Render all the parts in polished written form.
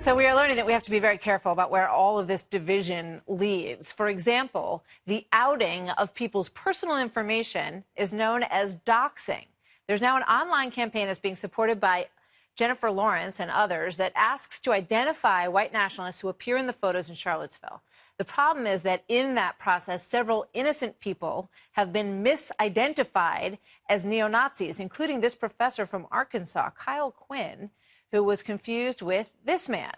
So we are learning that we have to be very careful about where all of this division leads. For example, the outing of people's personal information is known as doxing. There's now an online campaign that's being supported by Jennifer Lawrence and others that asks to identify white nationalists who appear in the photos in Charlottesville. The problem is that in that process, several innocent people have been misidentified as neo-Nazis, including this professor from Arkansas, Kyle Quinn, who was confused with this man.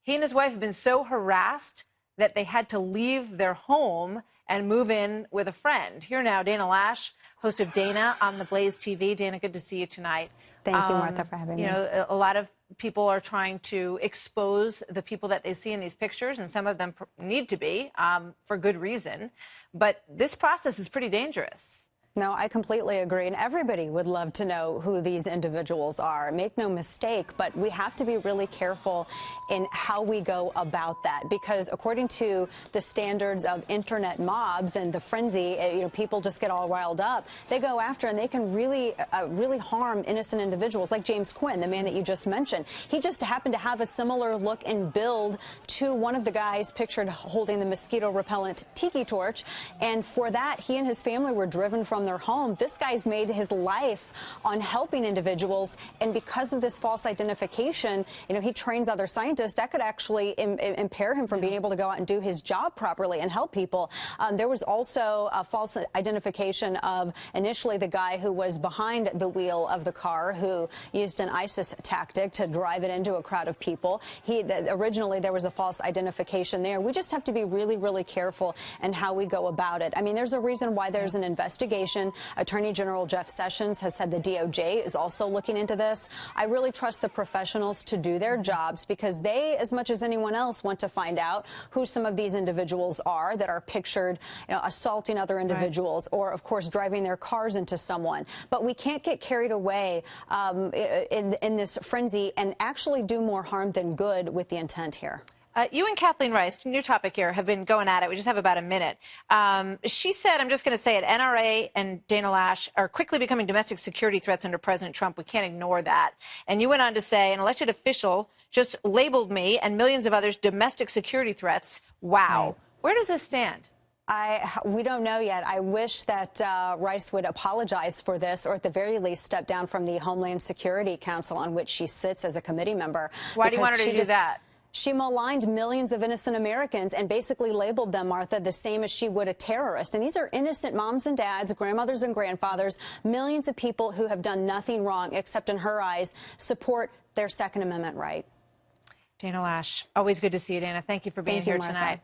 He and his wife have been so harassed that they had to leave their home and move in with a friend. Here now, Dana Loesch, host of Dana on the Blaze TV. Dana, good to see you tonight. Thank you, Martha, for having me. You know, a lot of people are trying to expose the people that they see in these pictures, and some of them need to be for good reason. But this process is pretty dangerous. No, I completely agree, and everybody would love to know who these individuals are. Make no mistake, but we have to be really careful in how we go about that, because according to the standards of internet mobs and the frenzy, people just get all riled up. They go after, and they can really harm innocent individuals, like James Quinn, the man that you just mentioned. He just happened to have a similar look and build to one of the guys pictured holding the mosquito-repellent tiki torch, and for that, he and his family were driven from their home. This guy's made his life on helping individuals, and because of this false identification, he trains other scientists that could actually impair him from being able to go out and do his job properly and help people. There was also a false identification of initially the guy who was behind the wheel of the car, who used an ISIS tactic to drive it into a crowd of people. Originally there was a false identification there. We just have to be really, really careful in how we go about it. I mean, there's a reason why there's an investigation. Attorney General Jeff Sessions has said the DOJ is also looking into this. I really trust the professionals to do their jobs, because they, as much as anyone else, want to find out who some of these individuals are that are pictured assaulting other individuals, right, or, of course, driving their cars into someone. But we can't get carried away in this frenzy and actually do more harm than good with the intent here. You and Kathleen Rice, new topic here, have been going at it. We just have about a minute. She said, I'm just going to say it, NRA and Dana Loesch are quickly becoming domestic security threats under President Trump. We can't ignore that. And you went on to say, an elected official just labeled me and millions of others domestic security threats. Wow. Right. Where does this stand? We don't know yet. I wish that Rice would apologize for this, or at the very least step down from the Homeland Security Council on which she sits as a committee member. Why do you want her to do that? She maligned millions of innocent Americans and basically labeled them, Martha, the same as she would a terrorist. And these are innocent moms and dads, grandmothers and grandfathers, millions of people who have done nothing wrong except, in her eyes, support their Second Amendment right. Dana Loesch, always good to see you, Dana. Thank you for being here tonight.